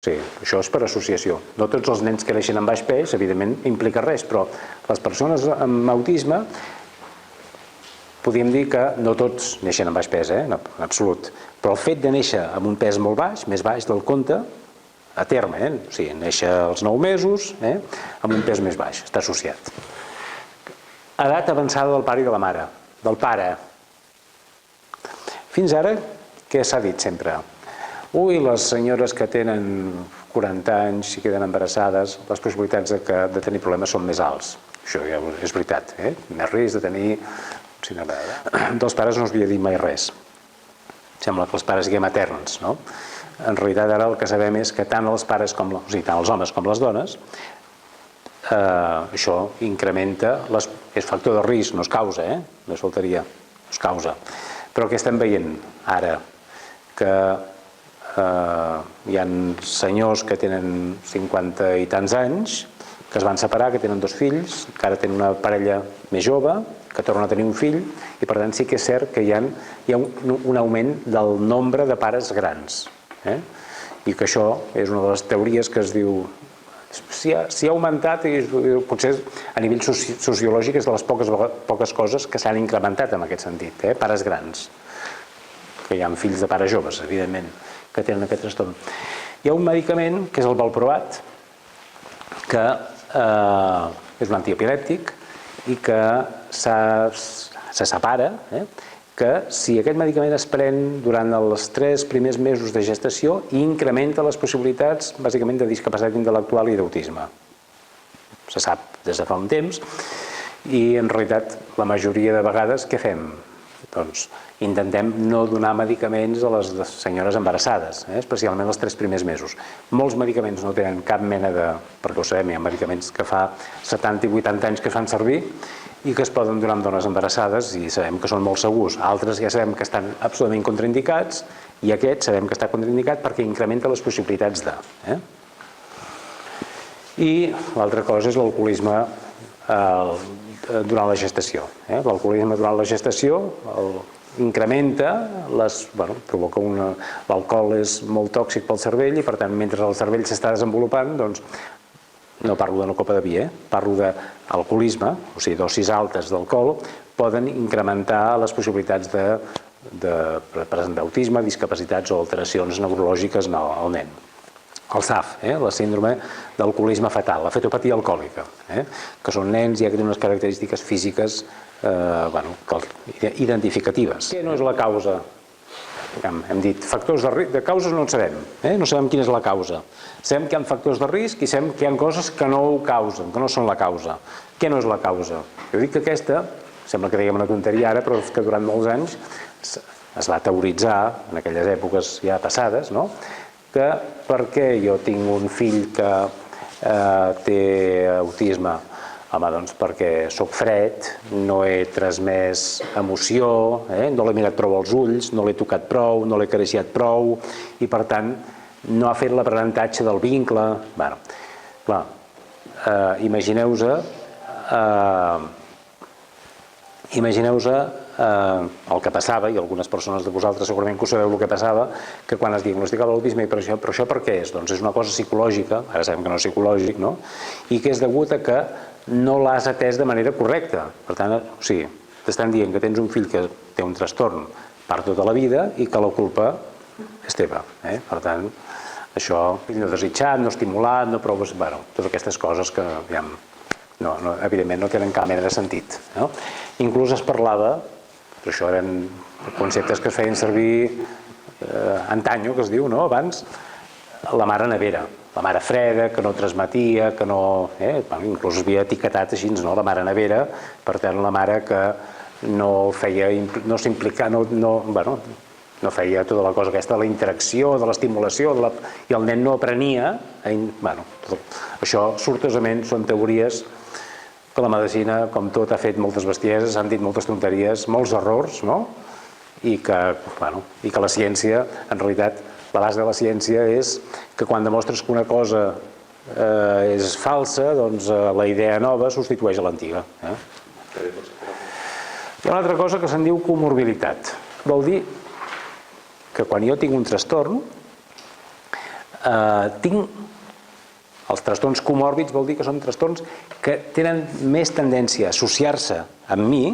Sí, això és per associació. No tots els nens que neixen amb baix pes, evidentment, implica res, però les persones amb autisme podríem dir que no tots neixen amb baix pes, en absolut. Però el fet de néixer amb un pes molt baix, més baix del compte, a terme, o sigui, néixer als 9 mesos, amb un pes més baix, està associat. Edat avançada del pare i de la mare, del pare. Fins ara, què s'ha dit sempre? Ui, les senyores que tenen 40 anys i queden embarassades, les possibilitats de tenir problemes són més alts. Això ja és veritat, més risc de tenir... Dels pares no us havia dit mai res. Sembla que els pares siguem eterns, no? En realitat ara el que sabem és que tant els pares com, o sigui, tant els homes com les dones, això incrementa, és factor de risc, no es causa, no faltaria, no es causa. Però què estem veient ara? Que hi ha senyors que tenen 50 i tants anys, que es van separar, que tenen 2 fills, que ara tenen una parella més jove, que tornen a tenir un fill, i per tant sí que és cert que hi ha un augment del nombre de pares grans. I que això és una de les teories que es diu... Si ha augmentat, potser a nivell sociològic és de les poques coses que s'han incrementat en aquest sentit, pares grans, que hi ha fills de pares joves, evidentment, que tenen aquest trastorn. Hi ha un medicament, que és el valproat, que és un antiepilèptic i que se separa, que si aquest medicament es pren durant els 3 primers mesos de gestació incrementa les possibilitats, bàsicament, de discapacitat intel·lectual i d'autisme. Se sap des de fa un temps i, en realitat, la majoria de vegades, què fem? Doncs intentem no donar medicaments a les senyores embarassades, especialment els 3 primers mesos. Molts medicaments no tenen cap mena de... perquè ho sabem, hi ha medicaments que fa 70 i 80 anys que fan servir i que es poden donar amb dones embarassades i sabem que són molt segurs. Altres ja sabem que estan absolutament contraindicats i aquest sabem que està contraindicat perquè incrementa les possibilitats de... I l'altra cosa és l'alcoholisme durant la gestació. L'alcoholisme durant la gestació incrementa, provoca l'alcohol és molt tòxic pel cervell i per tant mentre el cervell s'està desenvolupant, doncs no parlo d'una copa de vi, parlo d'alcoholisme, o sigui, dosis altes d'alcohol poden incrementar les possibilitats de presentar autisme, discapacitats o alteracions neurològiques al nen. El SAF, la síndrome d'alcoholisme fetal, la fetopatia alcohòlica, que són nens i que tenen unes característiques físiques identificatives. Què no és la causa? Hem dit, factors de causes no en sabem, no sabem quina és la causa. Sabem que hi ha factors de risc i sabem que hi ha coses que no ho causen, que no són la causa. Què no és la causa? Jo dic que aquesta, sembla que diguem una tonteria ara, però que durant molts anys es va teoritzar, en aquelles èpoques ja passades, que perquè jo tinc un fill que té autisme, home, doncs perquè soc fred, no he transmès emoció, no l'he mirat prou als ulls, no l'he tocat prou, no l'he acariciat prou i per tant no ha fet l'aprenentatge del vincle. Clar, imagineu-vos el que passava, i algunes persones de vosaltres segurament que ho sabeu el que passava, que quan es diagnosticava l'autisme, però això per què és? Doncs és una cosa psicològica, ara sabem que no és psicològic, i que és degut a que no l'has atès de manera correcta. Per tant, o sigui, t'estan dient que tens un fill que té un trastorn per tota la vida i que la culpa és teva. Per tant, això, no desitjat, no estimulat, no prou... totes aquestes coses que, evidentment, no tenen cap mena de sentit. Inclús es parlava, però això eren conceptes que es feien servir antanyo, que es diu, abans, la mare nevera, la mare freda, que no transmetia, que no... Inclús es havia etiquetat així, la mare nevera, per tant, la mare que no feia, no s'implicava, no feia tota la cosa aquesta de la interacció, de l'estimulació, i el nen no aprenia. Això, sortosament, són teories que la medicina, com tot, ha fet moltes bestieses, han dit moltes tonteries, molts errors, i que la ciència, en realitat, la base de la ciència és que quan demostres que una cosa és falsa, doncs la idea nova substitueix a l'antiga. Hi ha una altra cosa que se'n diu comorbilitat. Vol dir que quan jo tinc un trastorn, Els trastorns comòrbids vol dir que són trastorns que tenen més tendència a associar-se amb mi,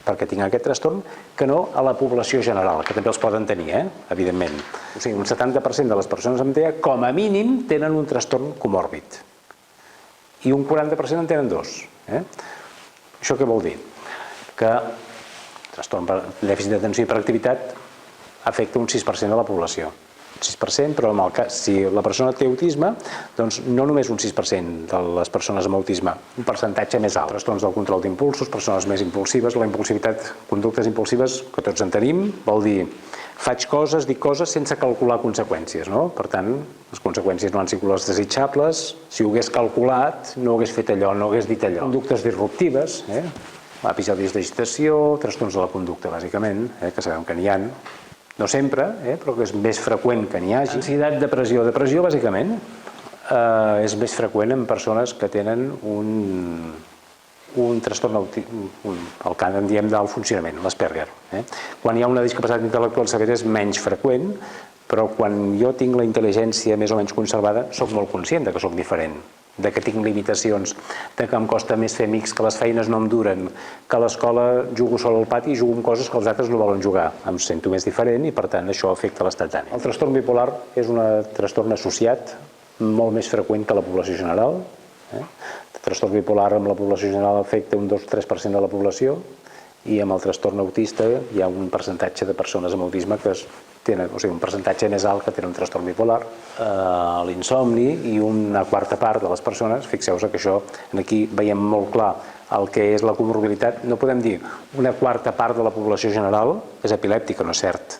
perquè tinc aquest trastorn, que no a la població general, que també els poden tenir, evidentment. O sigui, un 70% de les persones amb TEA, com a mínim, tenen un trastorn comòrbid. I un 40% en tenen dos. Això què vol dir? Que el trastorn per dèficit d'atenció i hiperactivitat afecta un 6% de la població. 6%, però si la persona té autisme, doncs no només un 6% de les persones amb autisme, un percentatge més alt. Trastorns del control d'impulsos, persones més impulsives, la impulsivitat, conductes impulsives, que tots en tenim, vol dir faig coses, dic coses sense calcular conseqüències, no? Per tant, les conseqüències no han sigut les desitjables, si ho hagués calculat no hagués fet allò, no hagués dit allò. Conductes disruptives, episodis d'agitació, trastorns de la conducta, bàsicament, que sabem que n'hi ha. No sempre, però que és més freqüent que n'hi hagi. Ansietat, depressió. Depressió, bàsicament, és més freqüent en persones que tenen un trastorn, el que en diem d'alt funcionament, l'Asperger. Quan hi ha una discapacitat intel·lectual severa és menys freqüent, però quan jo tinc la intel·ligència més o menys conservada, soc molt conscient que soc diferent, de que tinc limitacions, de que em costa més fer amics, que les feines no em duren, que a l'escola jugo sol al pati i jugo amb coses que els altres no volen jugar. Em sento més diferent i, per tant, això afecta l'estat d'ànim. El trastorn bipolar és un trastorn associat molt més freqüent que la població general. El trastorn bipolar amb la població general afecta un 2-3% de la població i amb el trastorn autista hi ha un percentatge de persones amb autisme que tenen, o sigui, un percentatge més alt que tenen un trastorn bipolar, l'insomni i una quarta part de les persones, fixeu-vos que això, aquí veiem molt clar el que és la comorbilitat, no podem dir una quarta part de la població general és epilèptica, no és cert,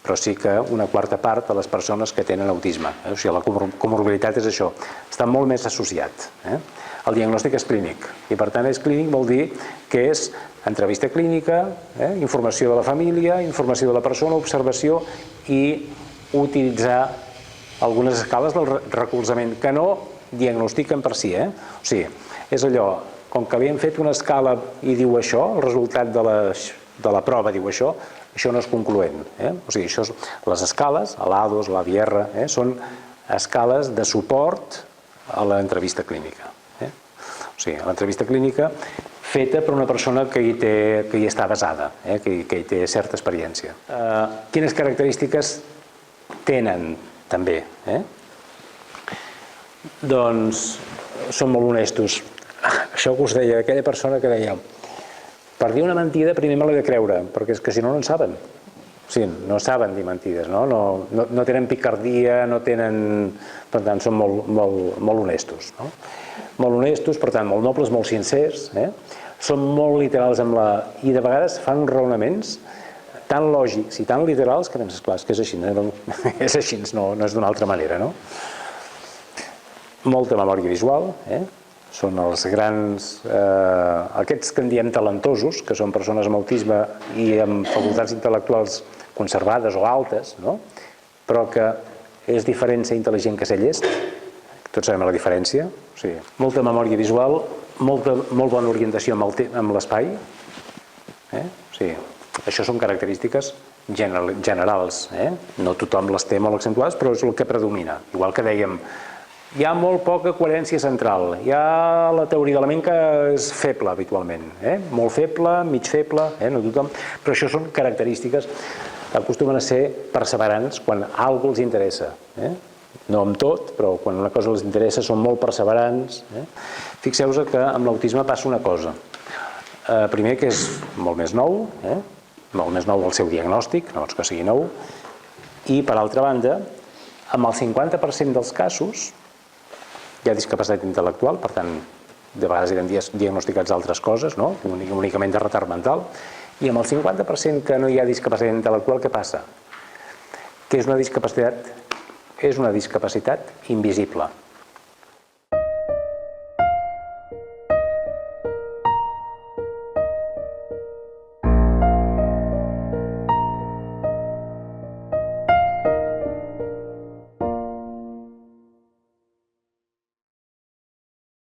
però sí que una quarta part de les persones que tenen autisme, o sigui, la comorbilitat és això, està molt més associat. El diagnòstic és clínic i, per tant, és clínic vol dir que és entrevista clínica, informació de la família, informació de la persona, observació i utilitzar algunes escales del recolzament que no diagnostiquen per si. O sigui, és allò, com que havíem fet una escala i diu això, el resultat de la prova diu això no és concloent. O sigui, les escales, l'A2, l'ABR, són escales de suport a l'entrevista clínica. O sigui, l'entrevista clínica feta per una persona que hi està basada, que hi té certa experiència. Quines característiques tenen, també? Doncs són molt honestos. Això que us deia, aquella persona que deia per dir una mentida primer me l'he de creure, perquè és que si no, no en saben. O sigui, no saben dir mentides, no tenen picardia, no tenen... Per tant, són molt honestos. Molt honestos, per tant, molt nobles, molt sincers, són molt literals i de vegades fan uns raonaments tan lògics i tan literals que penses, clar, és que és així, és així, no és d'una altra manera. Molta memòria visual, són els grans, aquests que en diem talentosos, que són persones amb autisme i amb facultats intel·lectuals conservades o altes, però que és diferent ser intel·ligent que ser llest, tots sabem la diferència, o sigui, molta memòria visual, molt bona orientació amb l'espai, o sigui, això són característiques generals, no tothom les té molt accentuades, però és el que predomina, igual que dèiem, hi ha molt poca coherència central, hi ha la teoria de la ment que és feble habitualment, molt feble, mig feble, no tothom, però això són característiques que acostumen a ser perseverants quan alguna cosa els interessa, no amb tot, però quan una cosa els interessa són molt perseverants. Fixeu-vos que amb l'autisme passa una cosa. Primer, que és molt més nou el seu diagnòstic, no és que sigui nou, i per altra banda, amb el 50% dels casos hi ha discapacitat intel·lectual, per tant, de vegades eren diagnosticats altres coses, únicament de retard mental, i amb el 50% que no hi ha discapacitat intel·lectual, què passa? Que és una discapacitat invisible.